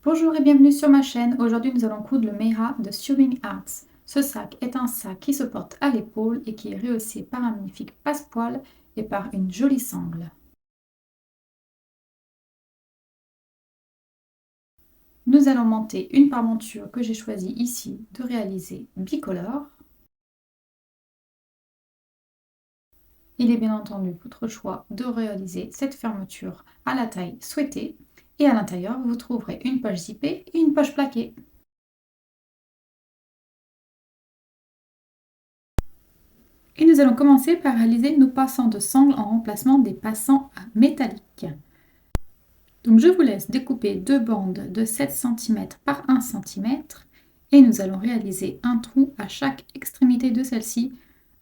Bonjour et bienvenue sur ma chaîne. Aujourd'hui, nous allons coudre le Meira de Sewing Arts. Ce sac est un sac qui se porte à l'épaule et qui est rehaussé par un magnifique passepoil et par une jolie sangle. Nous allons monter une parmenture que j'ai choisi ici de réaliser bicolore. Il est bien entendu votre choix de réaliser cette fermeture à la taille souhaitée. Et à l'intérieur, vous trouverez une poche zippée et une poche plaquée. Et nous allons commencer par réaliser nos passants de sangle en remplacement des passants métalliques. Donc je vous laisse découper deux bandes de 7 cm par 1 cm et nous allons réaliser un trou à chaque extrémité de celle-ci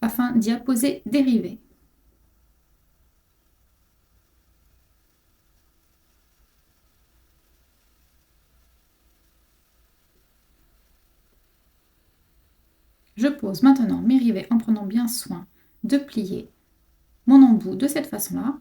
afin d'y apposer des rivets. Je pose maintenant mes rivets en prenant bien soin de plier mon embout de cette façon-là.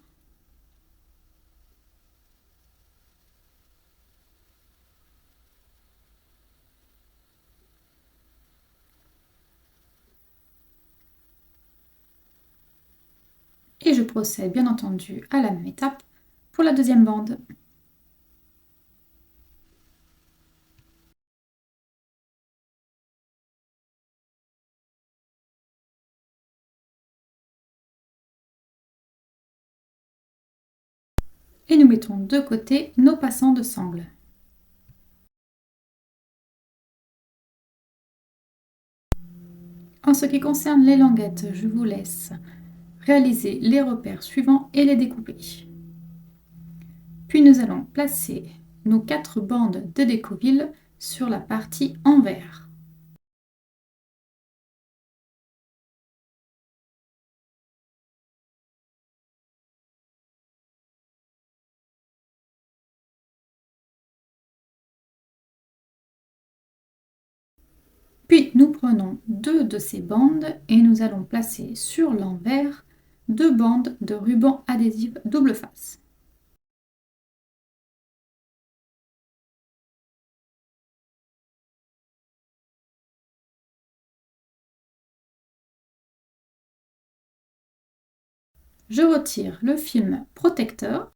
Et je procède bien entendu à la même étape pour la deuxième bande. Et nous mettons de côté nos passants de sangle. En ce qui concerne les languettes, je vous laisse réaliser les repères suivants et les découper. Puis nous allons placer nos 4 bandes de décoville sur la partie envers. Puis nous prenons 2 de ces bandes et nous allons placer sur l'envers 2 bandes de ruban adhésif double face. Je retire le film protecteur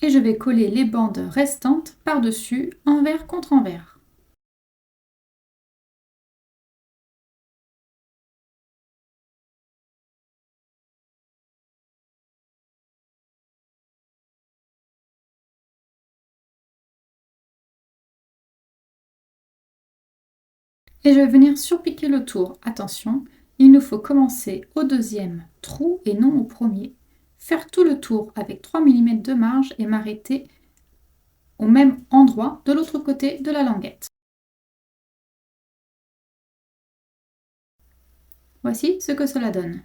et je vais coller les bandes restantes par-dessus, envers contre envers. Et je vais venir surpiquer le tour. Attention, il nous faut commencer au deuxième trou et non au premier. Faire tout le tour avec 3 mm de marge et m'arrêter au même endroit de l'autre côté de la languette. Voici ce que cela donne.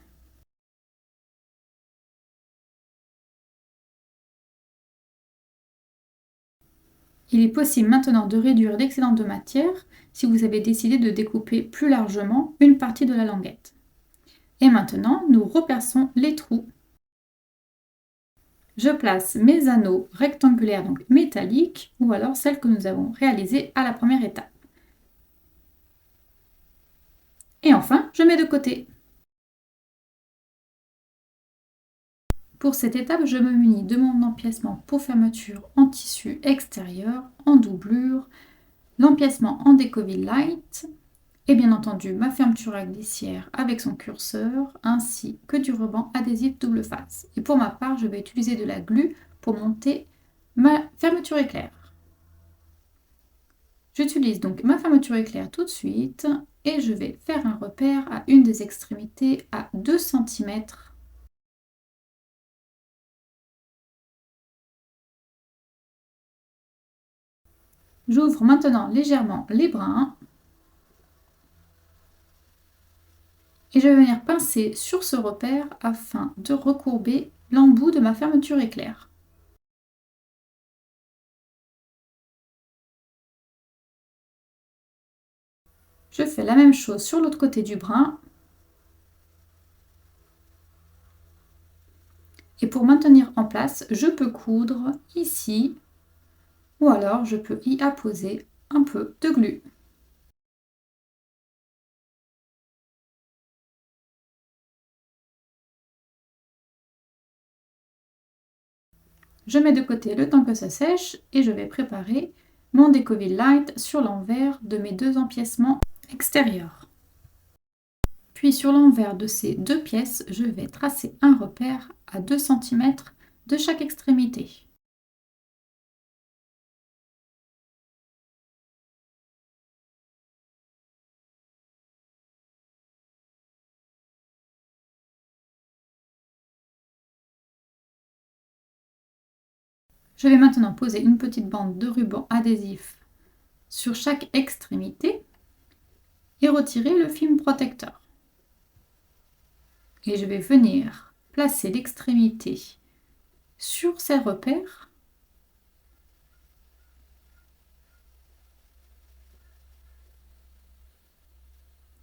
Il est possible maintenant de réduire l'excédent de matière si vous avez décidé de découper plus largement une partie de la languette. Et maintenant, nous reperçons les trous. Je place mes anneaux rectangulaires, donc métalliques, ou alors celles que nous avons réalisées à la première étape. Et enfin, je mets de côté. Pour cette étape, je me munis de mon empiècement pour fermeture en tissu extérieur, en doublure, l'empiècement en décoville light, et bien entendu ma fermeture à glissière avec son curseur, ainsi que du ruban adhésif double face. Et pour ma part, je vais utiliser de la glu pour monter ma fermeture éclair. J'utilise donc ma fermeture éclair tout de suite et je vais faire un repère à une des extrémités à 2 cm. J'ouvre maintenant légèrement les brins et je vais venir pincer sur ce repère afin de recourber l'embout de ma fermeture éclair. Je fais la même chose sur l'autre côté du brin. Et pour maintenir en place, je peux coudre ici ou alors je peux y apposer un peu de glu. Je mets de côté le temps que ça sèche et je vais préparer mon Decovil Light sur l'envers de mes deux empiècements extérieurs. Puis sur l'envers de ces deux pièces, je vais tracer un repère à 2 cm de chaque extrémité. Je vais maintenant poser une petite bande de ruban adhésif sur chaque extrémité et retirer le film protecteur. Et je vais venir placer l'extrémité sur ces repères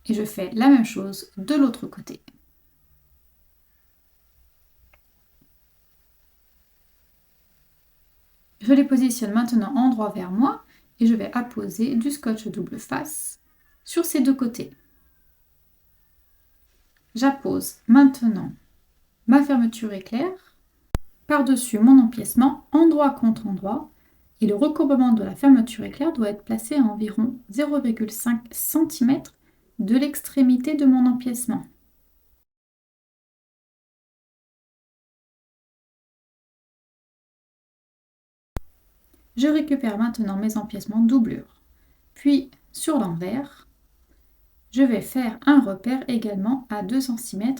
et je fais la même chose de l'autre côté. Je les positionne maintenant endroit vers moi et je vais apposer du scotch double face sur ces deux côtés. J'appose maintenant ma fermeture éclair par-dessus mon empiècement endroit contre endroit et le recourbement de la fermeture éclair doit être placé à environ 0,5 cm de l'extrémité de mon empiècement. Je récupère maintenant mes empiècements doublure. Puis sur l'envers, je vais faire un repère également à 2 cm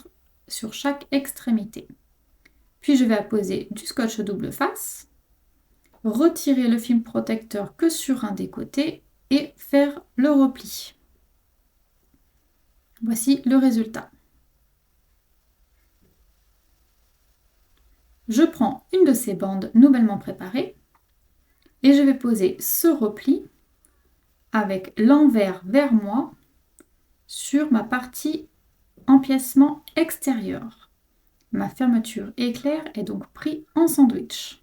sur chaque extrémité. Puis je vais apposer du scotch double face, retirer le film protecteur que sur un des côtés et faire le repli. Voici le résultat. Je prends une de ces bandes nouvellement préparées et je vais poser ce repli avec l'envers vers moi sur ma partie empiècement extérieur. Ma fermeture éclair est donc prise en sandwich.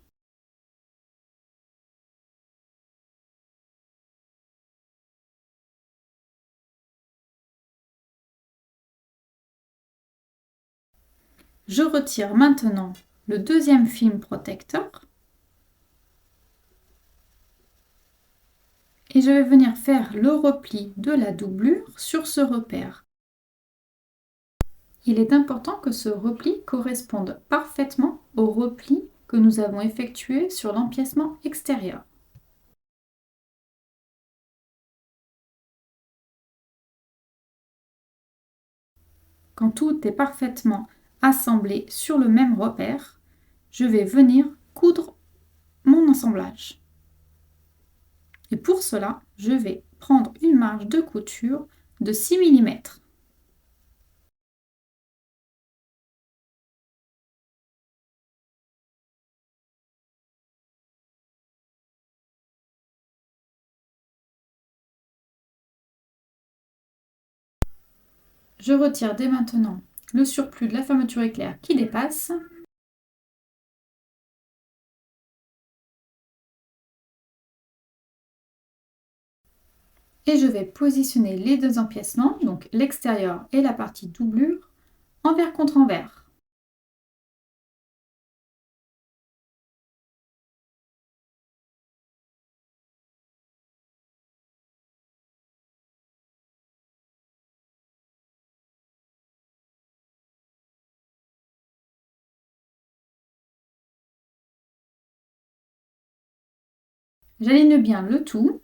Je retire maintenant le deuxième film protecteur et je vais venir faire le repli de la doublure sur ce repère. Il est important que ce repli corresponde parfaitement au repli que nous avons effectué sur l'empiècement extérieur. Quand tout est parfaitement assemblé sur le même repère, je vais venir coudre mon assemblage. Et pour cela, je vais prendre une marge de couture de 6 mm. Je retire dès maintenant le surplus de la fermeture éclair qui dépasse. Et je vais positionner les deux empiècements, donc l'extérieur et la partie doublure, envers contre envers. J'aligne bien le tout.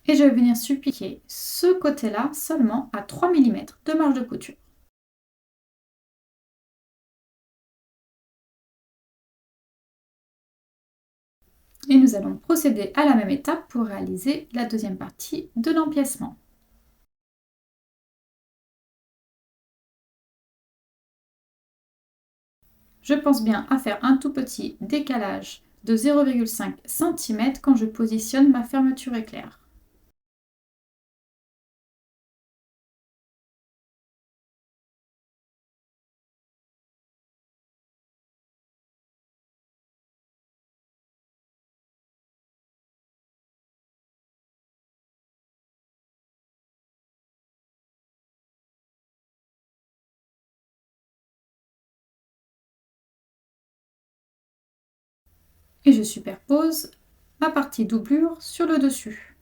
Et je vais venir supplier ce côté-là seulement à 3 mm de marge de couture. Et nous allons procéder à la même étape pour réaliser la deuxième partie de l'empiècement. Je pense bien à faire un tout petit décalage de 0,5 cm quand je positionne ma fermeture éclair. Et je superpose ma partie doublure sur le dessus.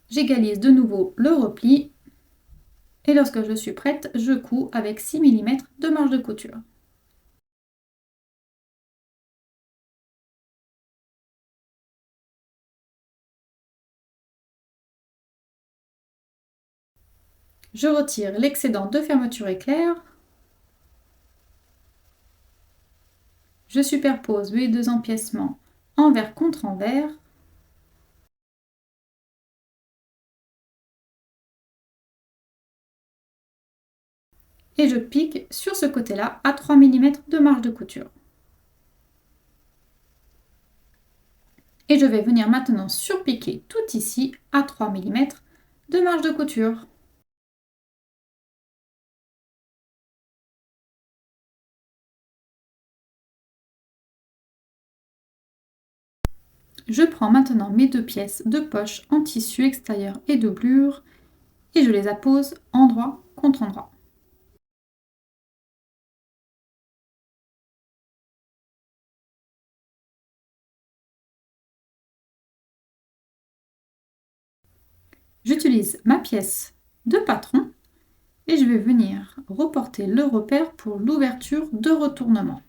J'égalise de nouveau le repli et lorsque je suis prête, je couds avec 6 mm de marge de couture. Je retire l'excédent de fermeture éclair. Je superpose mes deux empiècements envers contre envers. Et je pique sur ce côté-là à 3 mm de marge de couture. Et je vais venir maintenant surpiquer tout ici à 3 mm de marge de couture. Je prends maintenant mes deux pièces de poche en tissu extérieur et doublure et je les appose endroit contre endroit. J'utilise ma pièce de patron et je vais venir reporter le repère pour l'ouverture de retournement.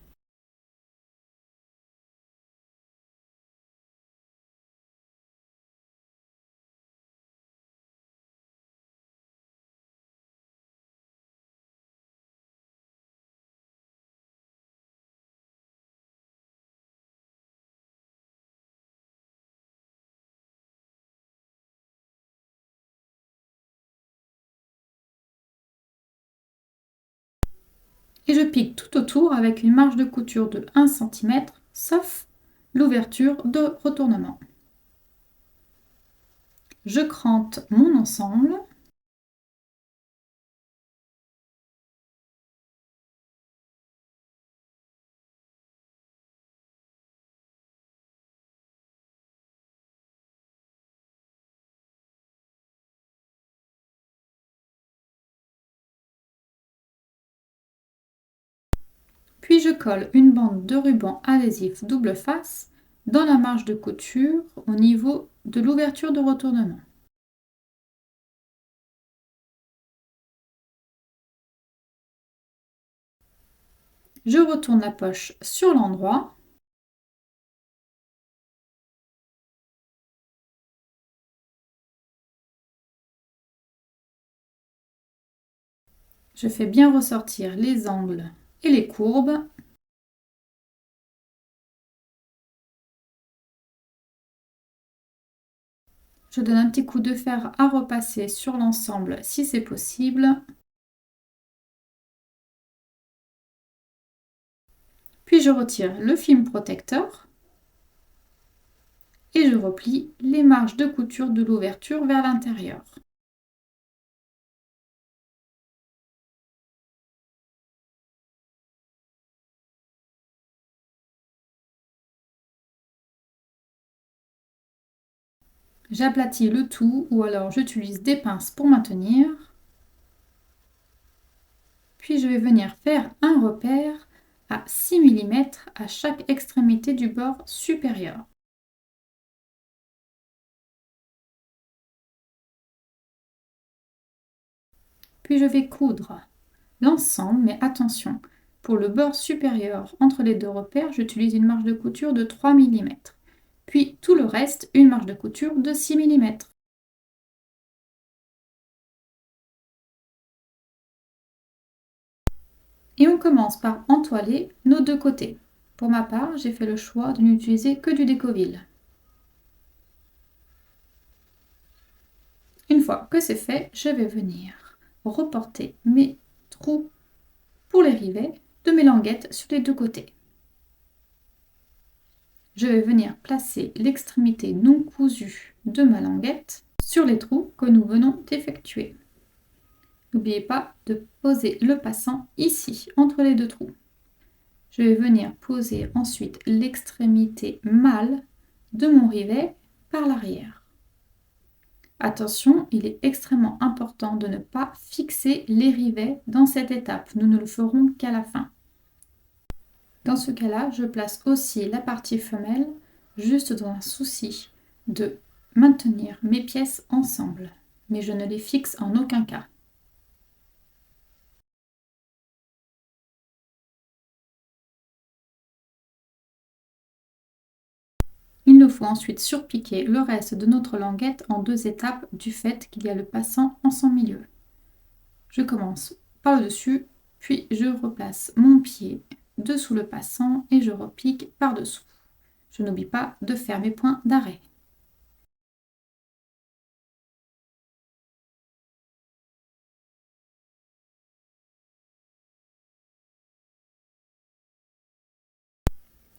Et je pique tout autour avec une marge de couture de 1 cm, sauf l'ouverture de retournement. Je crante mon ensemble. Puis je colle une bande de ruban adhésif double face dans la marge de couture au niveau de l'ouverture de retournement. Je retourne la poche sur l'endroit. Je fais bien ressortir les angles et les courbes. Je donne un petit coup de fer à repasser sur l'ensemble si c'est possible. Puis je retire le film protecteur et je replie les marges de couture de l'ouverture vers l'intérieur. J'aplatis le tout ou alors j'utilise des pinces pour maintenir. Puis je vais venir faire un repère à 6 mm à chaque extrémité du bord supérieur. Puis je vais coudre l'ensemble, mais attention, pour le bord supérieur entre les deux repères, j'utilise une marge de couture de 3 mm. Puis tout le reste, une marge de couture de 6 mm. Et on commence par entoiler nos deux côtés. Pour ma part, j'ai fait le choix de n'utiliser que du Décoville. Une fois que c'est fait, je vais venir reporter mes trous pour les rivets de mes languettes sur les deux côtés. Je vais venir placer l'extrémité non cousue de ma languette sur les trous que nous venons d'effectuer. N'oubliez pas de poser le passant ici, entre les deux trous. Je vais venir poser ensuite l'extrémité mâle de mon rivet par l'arrière. Attention, il est extrêmement important de ne pas fixer les rivets dans cette étape. Nous ne le ferons qu'à la fin. Dans ce cas-là, je place aussi la partie femelle juste dans un souci de maintenir mes pièces ensemble, mais je ne les fixe en aucun cas. Il nous faut ensuite surpiquer le reste de notre languette en deux étapes du fait qu'il y a le passant en son milieu. Je commence par le dessus, puis je replace mon pied dessous le passant et je repique par-dessous. Je n'oublie pas de faire mes points d'arrêt.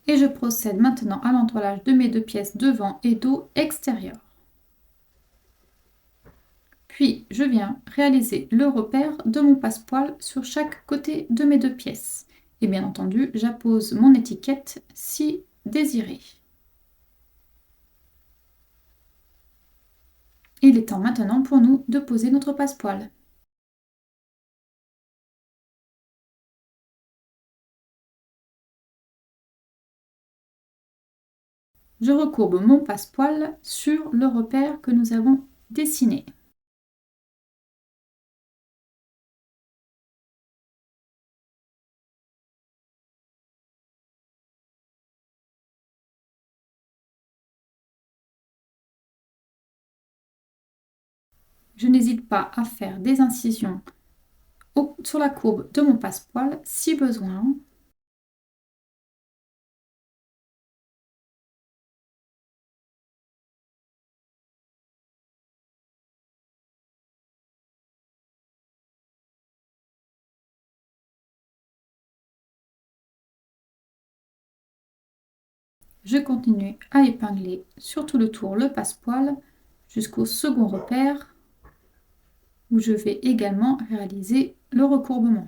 Et je procède maintenant à l'entoilage de mes deux pièces devant et dos extérieur. Puis je viens réaliser le repère de mon passepoil sur chaque côté de mes deux pièces. Et bien entendu, j'appose mon étiquette si désiré. Il est temps maintenant pour nous de poser notre passepoil. Je recourbe mon passepoil sur le repère que nous avons dessiné. Je n'hésite pas à faire des incisions sur la courbe de mon passepoil si besoin. Je continue à épingler sur tout le tour le passepoil jusqu'au second repère où je vais également réaliser le recourbement.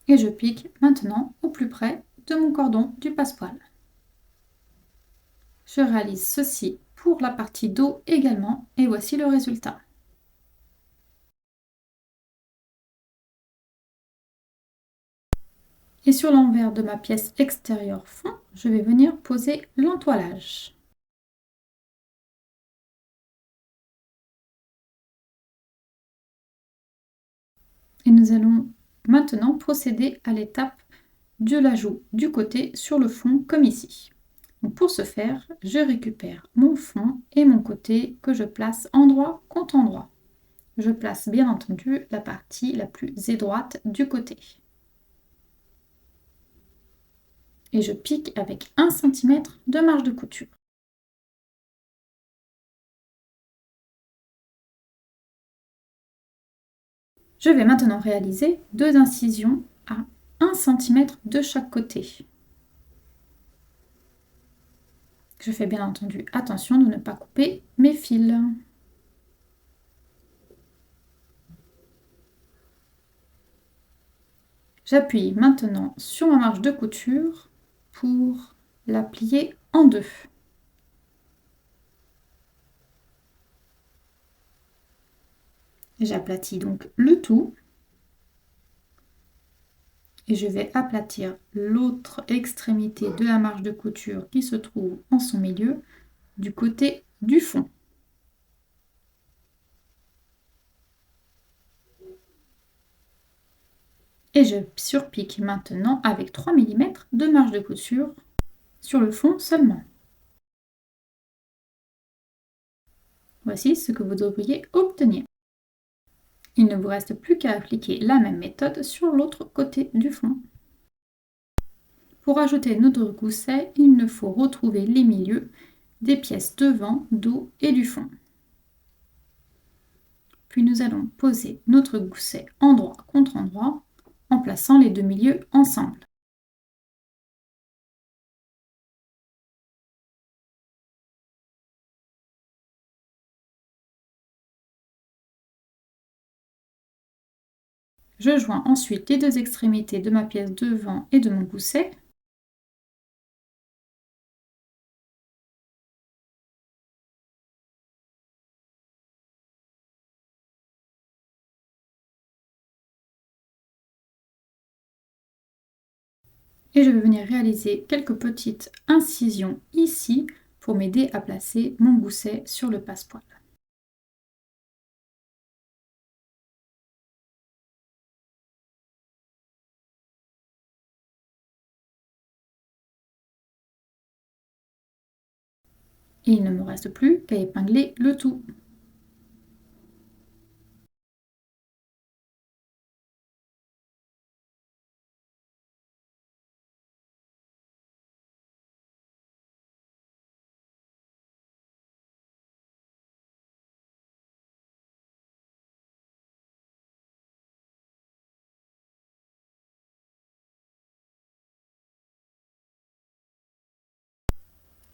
Et je pique maintenant au plus près de mon cordon du passepoil. Je réalise ceci pour la partie dos également et voici le résultat. Et sur l'envers de ma pièce extérieure fond, je vais venir poser l'entoilage. Et nous allons maintenant procéder à l'étape de l'ajout du côté sur le fond comme ici. Donc pour ce faire, je récupère mon fond et mon côté que je place endroit contre endroit. Je place bien entendu la partie la plus étroite du côté. Et je pique avec 1 cm de marge de couture. Je vais maintenant réaliser deux incisions à 1 cm de chaque côté. Je fais bien entendu attention de ne pas couper mes fils. J'appuie maintenant sur ma marge de couture pour la plier en deux. J'aplatis donc le tout. Et je vais aplatir l'autre extrémité de la marge de couture qui se trouve en son milieu du côté du fond. Et je surpique maintenant avec 3 mm de marge de couture sur le fond seulement. Voici ce que vous devriez obtenir. Il ne vous reste plus qu'à appliquer la même méthode sur l'autre côté du fond. Pour ajouter notre gousset, il nous faut retrouver les milieux des pièces devant, dos et du fond. Puis nous allons poser notre gousset endroit contre endroit en plaçant les deux milieux ensemble. Je joins ensuite les deux extrémités de ma pièce devant et de mon gousset. Et je vais venir réaliser quelques petites incisions ici pour m'aider à placer mon gousset sur le passepoil. Et il ne me reste plus qu'à épingler le tout.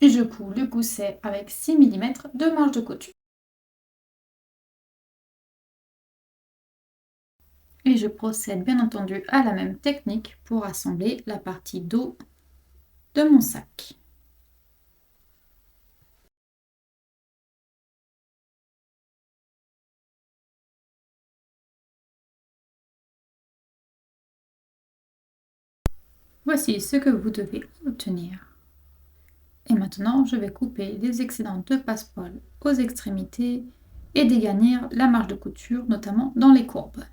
Et je couds le gousset avec 6 mm de marge de couture. Et je procède bien entendu à la même technique pour assembler la partie dos de mon sac. Voici ce que vous devez obtenir. Et maintenant, je vais couper les excédents de passepoil aux extrémités et dégarnir la marge de couture, notamment dans les courbes.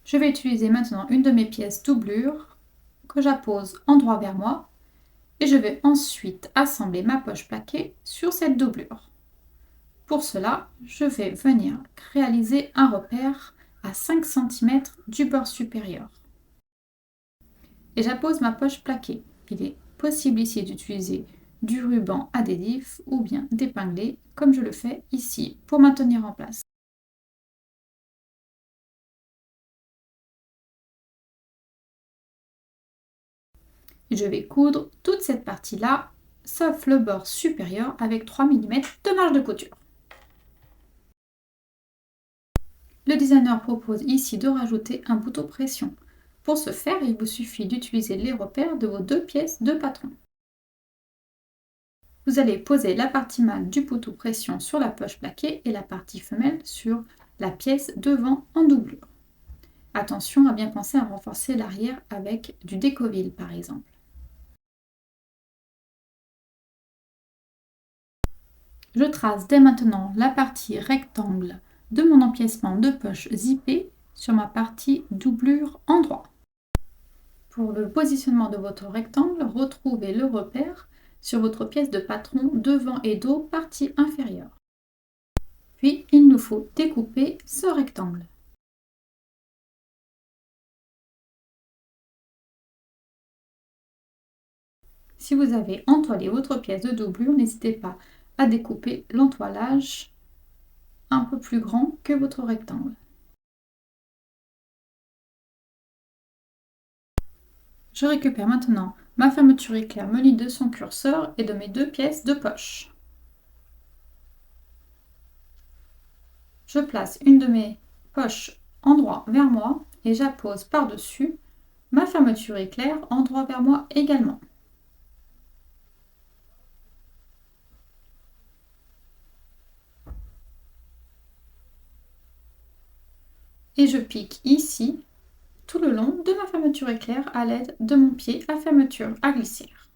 Je vais utiliser maintenant une de mes pièces doublure que j'appose endroit vers moi et je vais ensuite assembler ma poche plaquée sur cette doublure. Pour cela, je vais venir réaliser un repère à 5 cm du bord supérieur. Et j'appose ma poche plaquée. Il est possible ici d'utiliser du ruban adhésif ou bien d'épingler comme je le fais ici pour maintenir en place. Je vais coudre toute cette partie-là, sauf le bord supérieur avec 3 mm de marge de couture. Le designer propose ici de rajouter un bouton pression. Pour ce faire, il vous suffit d'utiliser les repères de vos deux pièces de patron. Vous allez poser la partie mâle du bouton pression sur la poche plaquée et la partie femelle sur la pièce devant en doublure. Attention à bien penser à renforcer l'arrière avec du décoville par exemple. Je trace dès maintenant la partie rectangle de mon empiècement de poche zippée sur ma partie doublure endroit. Pour le positionnement de votre rectangle, retrouvez le repère sur votre pièce de patron devant et dos partie inférieure. Puis il nous faut découper ce rectangle. Si vous avez entoilé votre pièce de doublure, n'hésitez pas à découper l'entoilage un peu plus grand que votre rectangle. Je récupère maintenant ma fermeture éclair munie de son curseur et de mes 2 pièces de poche. Je place une de mes poches endroit vers moi et j'appose par-dessus ma fermeture éclair endroit vers moi également. Et je pique ici tout le long de ma fermeture éclair à l'aide de mon pied à fermeture à glissière.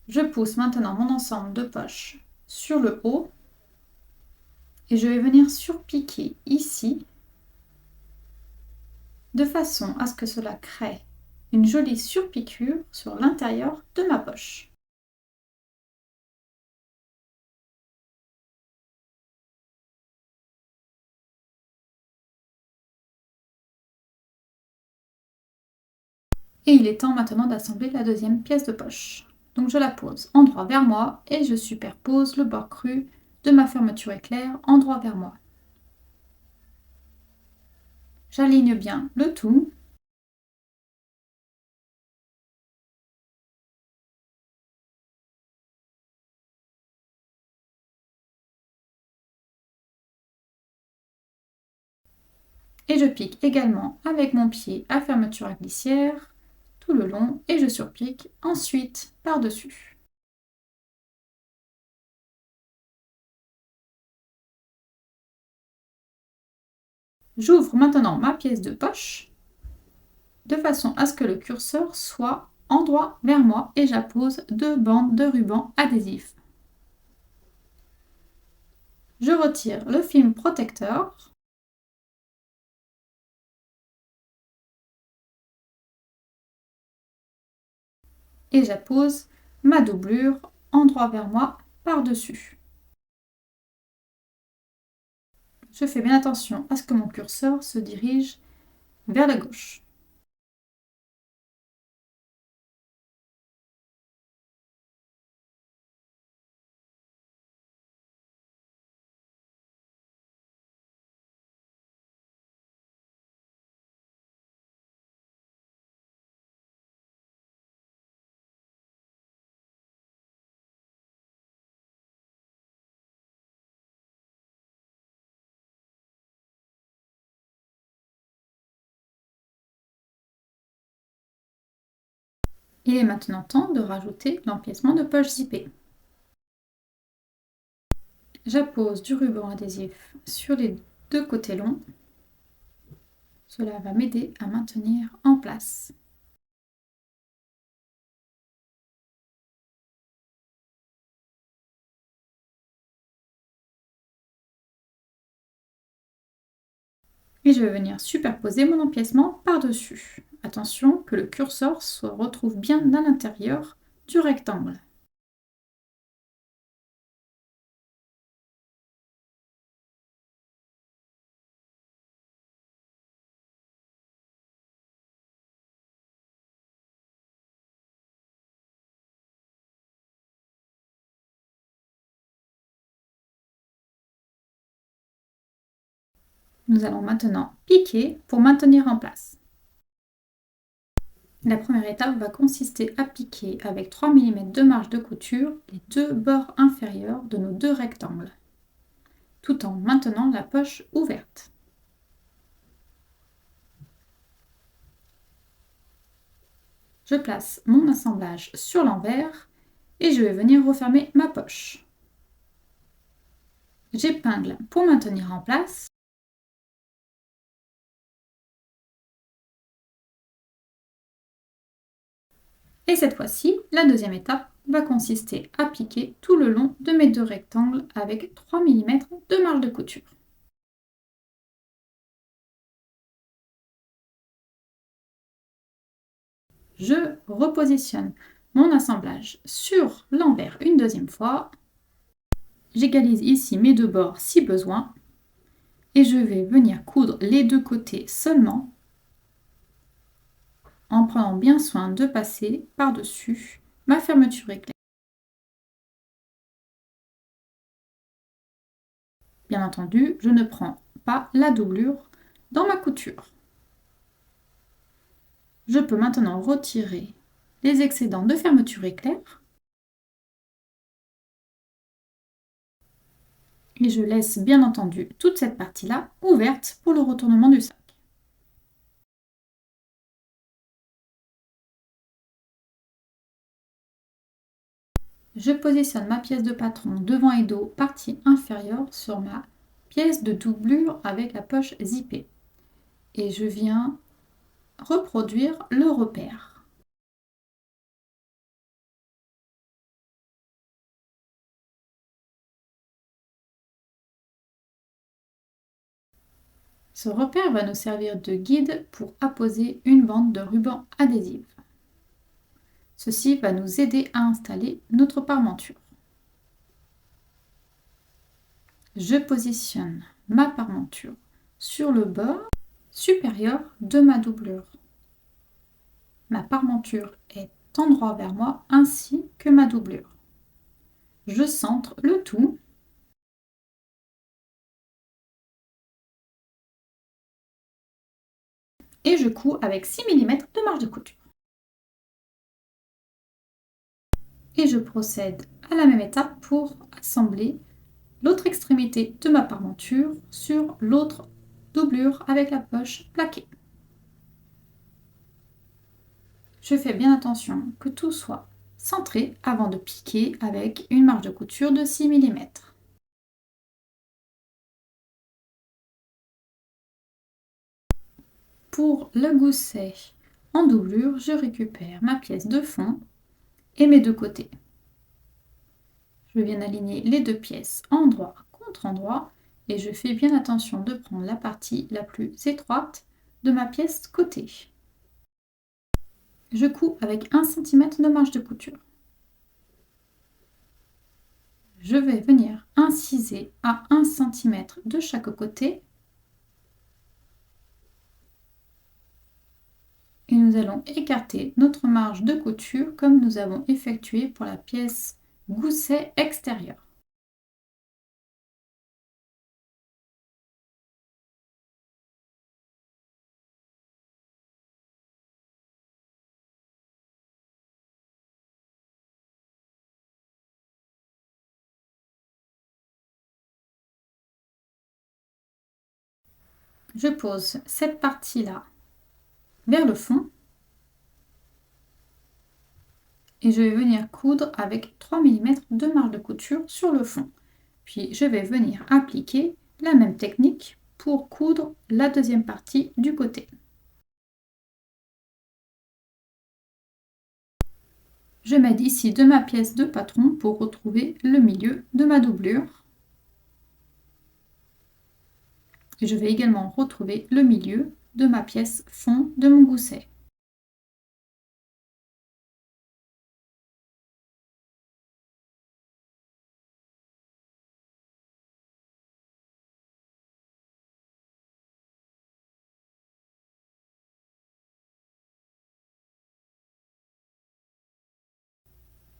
Je pousse maintenant mon ensemble de poches sur le haut et je vais venir surpiquer ici de façon à ce que cela crée une jolie surpiqûre sur l'intérieur de ma poche. Et il est temps maintenant d'assembler la deuxième pièce de poche. Donc je la pose endroit vers moi et je superpose le bord cru de ma fermeture éclair endroit vers moi. J'aligne bien le tout. Et je pique également avec mon pied à fermeture à glissière tout le long et je surpique ensuite par-dessus. J'ouvre maintenant ma pièce de poche de façon à ce que le curseur soit endroit vers moi et j'appose 2 bandes de ruban adhésif. Je retire le film protecteur et j'appose ma doublure endroit vers moi par-dessus. Je fais bien attention à ce que mon curseur se dirige vers la gauche. Il est maintenant temps de rajouter l'empiècement de poche zippée. J'appose du ruban adhésif sur les 2 côtés longs. Cela va m'aider à maintenir en place. Et je vais venir superposer mon empiècement par-dessus. Attention que le curseur se retrouve bien à l'intérieur du rectangle. Nous allons maintenant piquer pour maintenir en place. La première étape va consister à piquer avec 3 mm de marge de couture les 2 bords inférieurs de nos 2 rectangles, tout en maintenant la poche ouverte. Je place mon assemblage sur l'envers et je vais venir refermer ma poche. J'épingle pour maintenir en place. Et cette fois-ci, la deuxième étape va consister à piquer tout le long de mes 2 rectangles avec 3 mm de marge de couture. Je repositionne mon assemblage sur l'envers une deuxième fois. J'égalise ici mes 2 bords si besoin et je vais venir coudre les 2 côtés seulement en prenant bien soin de passer par-dessus ma fermeture éclair. Bien entendu, je ne prends pas la doublure dans ma couture. Je peux maintenant retirer les excédents de fermeture éclair et je laisse bien entendu toute cette partie-là ouverte pour le retournement du sac. Je positionne ma pièce de patron devant et dos, partie inférieure, sur ma pièce de doublure avec la poche zippée. Et je viens reproduire le repère. Ce repère va nous servir de guide pour apposer une bande de ruban adhésive. Ceci va nous aider à installer notre parmenture. Je positionne ma parmenture sur le bord supérieur de ma doublure. Ma parmenture est en droit vers moi ainsi que ma doublure. Je centre le tout et je couds avec 6 mm de marge de couture. Et je procède à la même étape pour assembler l'autre extrémité de ma parmenture sur l'autre doublure avec la poche plaquée. Je fais bien attention que tout soit centré avant de piquer avec une marge de couture de 6 mm. Pour le gousset en doublure, je récupère ma pièce de fond et mes deux côtés. Je viens aligner les deux pièces endroit contre endroit et je fais bien attention de prendre la partie la plus étroite de ma pièce côté. Je couds avec 1 cm de marge de couture. Je vais venir inciser à 1 cm de chaque côté et nous allons écarter notre marge de couture comme nous avons effectué pour la pièce gousset extérieure. Je pose cette partie-là vers le fond et je vais venir coudre avec 3 mm de marge de couture sur le fond. Puis je vais venir appliquer la même technique pour coudre la deuxième partie du côté. Je m'aide ici de ma pièce de patron pour retrouver le milieu de ma doublure. Et je vais également retrouver le milieu de ma pièce fond de mon gousset.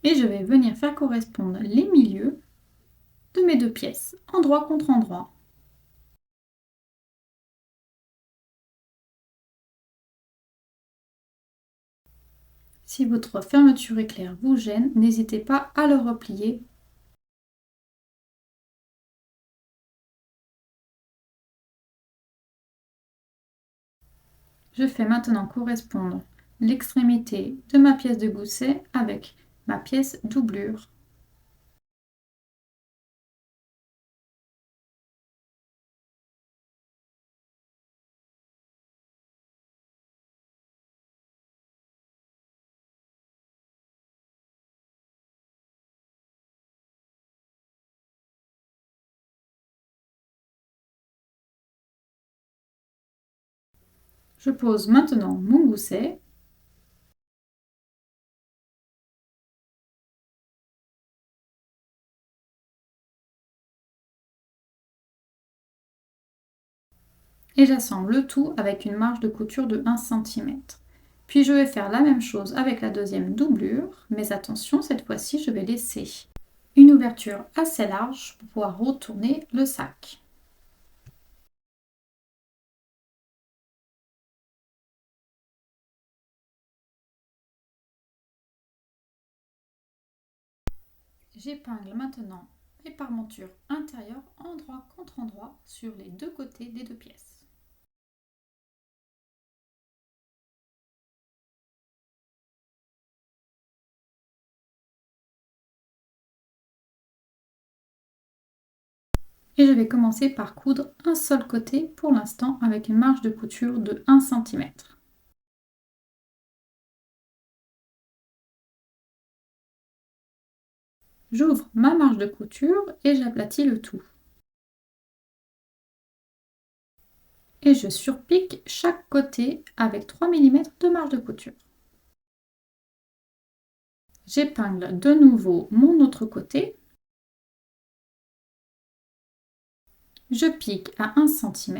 Et je vais venir faire correspondre les milieux de mes deux pièces, endroit contre endroit. Si votre fermeture éclair vous gêne, n'hésitez pas à le replier. Je fais maintenant correspondre l'extrémité de ma pièce de gousset avec ma pièce doublure. Je pose maintenant mon gousset. Et j'assemble le tout avec une marge de couture de 1 cm. Puis je vais faire la même chose avec la deuxième doublure, mais attention, cette fois-ci, je vais laisser une ouverture assez large pour pouvoir retourner le sac. J'épingle maintenant mes parmentures intérieures endroit contre endroit sur les deux côtés des deux pièces. Et je vais commencer par coudre un seul côté pour l'instant avec une marge de couture de 1 cm. J'ouvre ma marge de couture et j'aplatis le tout. Et je surpique chaque côté avec 3 mm de marge de couture. J'épingle de nouveau mon autre côté. Je pique à 1 cm,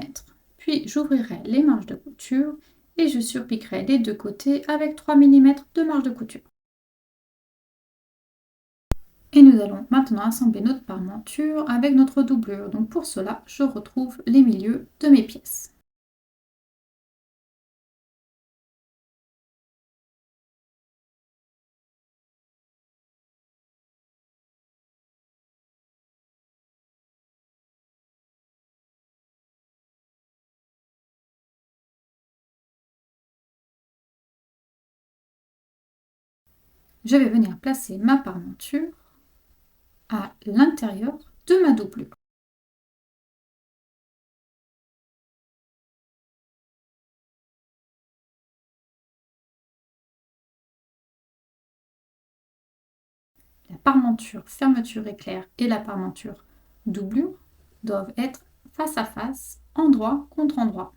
puis j'ouvrirai les marges de couture et je surpiquerai les deux côtés avec 3 mm de marge de couture. Et nous allons maintenant assembler notre parmenture avec notre doublure. Donc pour cela, je retrouve les milieux de mes pièces. Je vais venir placer ma parmenture à l'intérieur de ma doublure. La parmenture fermeture éclair et la parmenture doublure doivent être face à face, endroit contre endroit.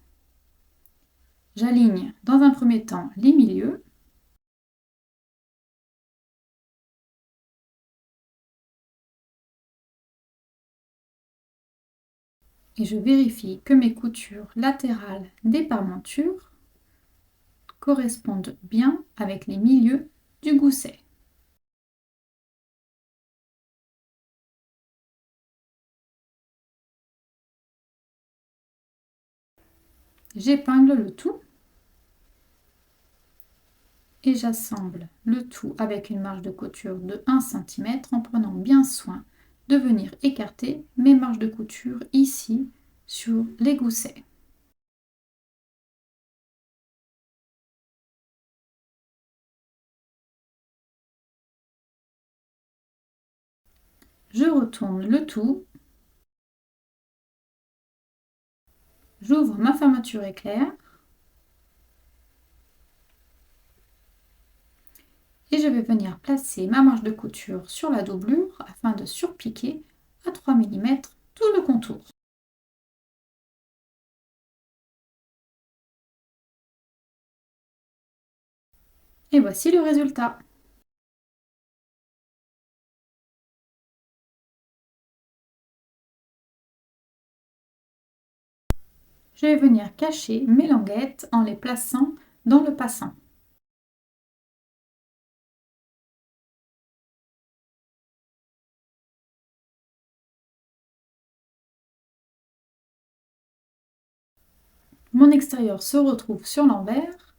J'aligne dans un premier temps les milieux. Et je vérifie que mes coutures latérales des parmentures correspondent bien avec les milieux du gousset. J'épingle le tout et j'assemble le tout avec une marge de couture de 1 cm en prenant bien soin de venir écarter mes marges de couture ici sur les goussets. Je retourne le tout, j'ouvre ma fermeture éclair et je vais venir placer ma marge de couture sur la doublure afin de surpiquer à 3 mm tout le contour. Et voici le résultat. Je vais venir cacher mes languettes en les plaçant dans le passant. Mon extérieur se retrouve sur l'envers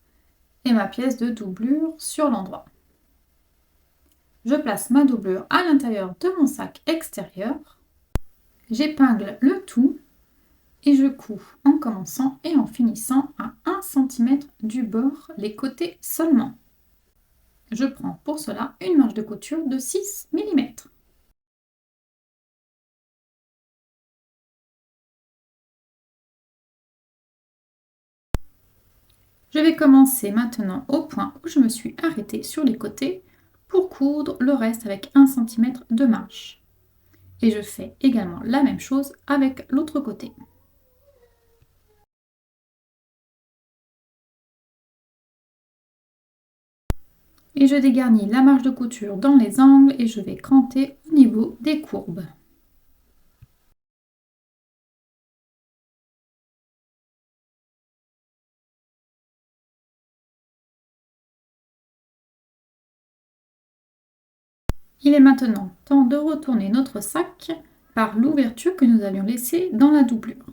et ma pièce de doublure sur l'endroit. Je place ma doublure à l'intérieur de mon sac extérieur. J'épingle le tout et je couds en commençant et en finissant à 1 cm du bord, les côtés seulement. Je prends pour cela une marge de couture de 6 mm. Je vais commencer maintenant au point où je me suis arrêtée sur les côtés pour coudre le reste avec 1 cm de marge. Et je fais également la même chose avec l'autre côté. Et je dégarnis la marge de couture dans les angles et je vais cranter au niveau des courbes. Il est maintenant temps de retourner notre sac par l'ouverture que nous avions laissée dans la doublure.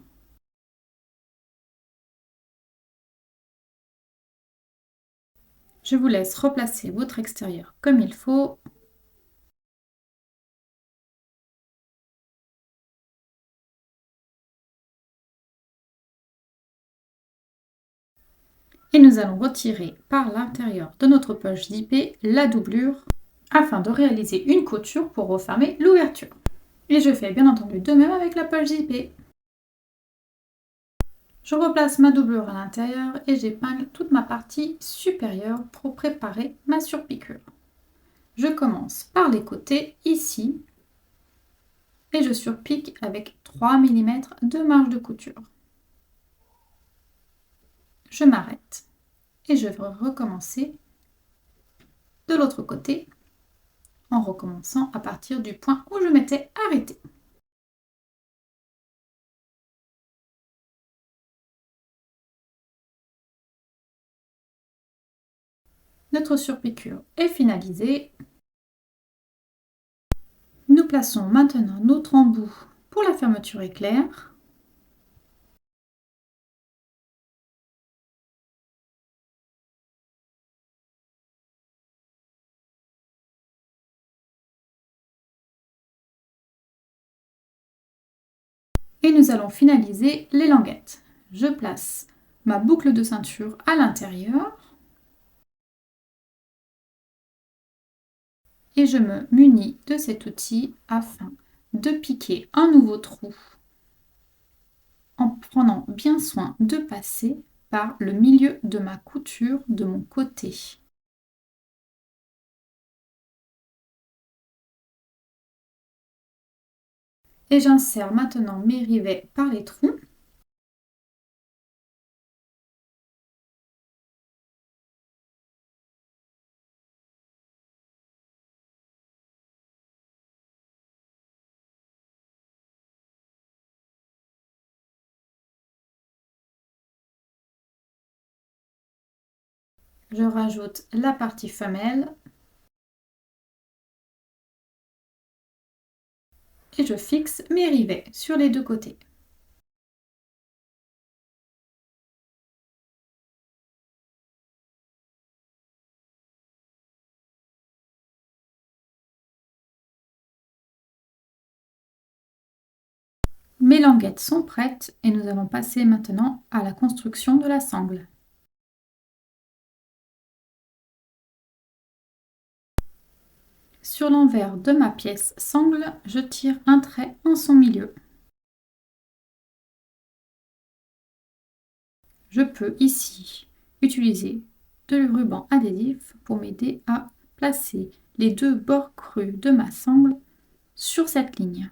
Je vous laisse replacer votre extérieur comme il faut. Et nous allons retirer par l'intérieur de notre poche zippée la doublure afin de réaliser une couture pour refermer l'ouverture. Et je fais bien entendu de même avec la poche zippée. Je replace ma doublure à l'intérieur et j'épingle toute ma partie supérieure pour préparer ma surpiqûre. Je commence par les côtés ici et je surpique avec 3 mm de marge de couture. Je m'arrête et je vais recommencer de l'autre côté en recommençant à partir du point où je m'étais arrêtée. Notre surpiqûre est finalisée. Nous plaçons maintenant notre embout pour la fermeture éclair. Et nous allons finaliser les languettes. Je place ma boucle de ceinture à l'intérieur et je me munis de cet outil afin de piquer un nouveau trou en prenant bien soin de passer par le milieu de ma couture de mon côté. Et j'insère maintenant mes rivets par les trous. Je rajoute la partie femelle et je fixe mes rivets sur les deux côtés. Mes languettes sont prêtes et nous allons passer maintenant à la construction de la sangle. Sur l'envers de ma pièce sangle, je tire un trait en son milieu. Je peux ici utiliser de ruban adhésif pour m'aider à placer les deux bords crus de ma sangle sur cette ligne.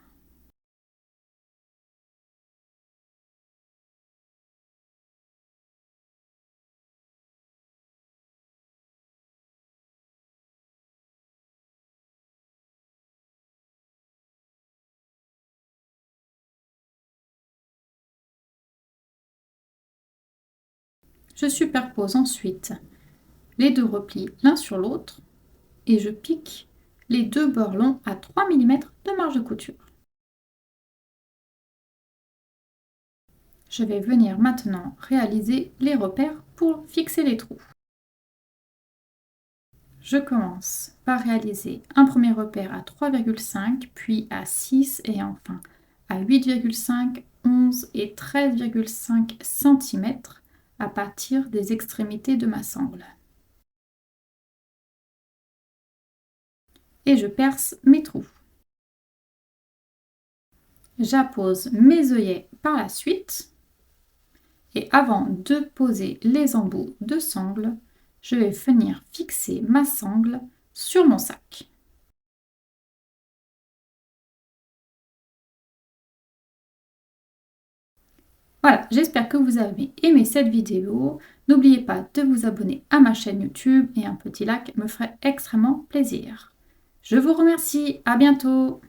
Je superpose ensuite les deux replis l'un sur l'autre et je pique les deux bords longs à 3 mm de marge de couture. Je vais venir maintenant réaliser les repères pour fixer les trous. Je commence par réaliser un premier repère à 3,5, puis à 6 et enfin à 8,5, 11 et 13,5 cm à partir des extrémités de ma sangle. Et je perce mes trous. J'appose mes œillets par la suite et avant de poser les embouts de sangle, je vais venir fixer ma sangle sur mon sac. Voilà, j'espère que vous avez aimé cette vidéo. N'oubliez pas de vous abonner à ma chaîne YouTube et un petit like me ferait extrêmement plaisir. Je vous remercie, à bientôt!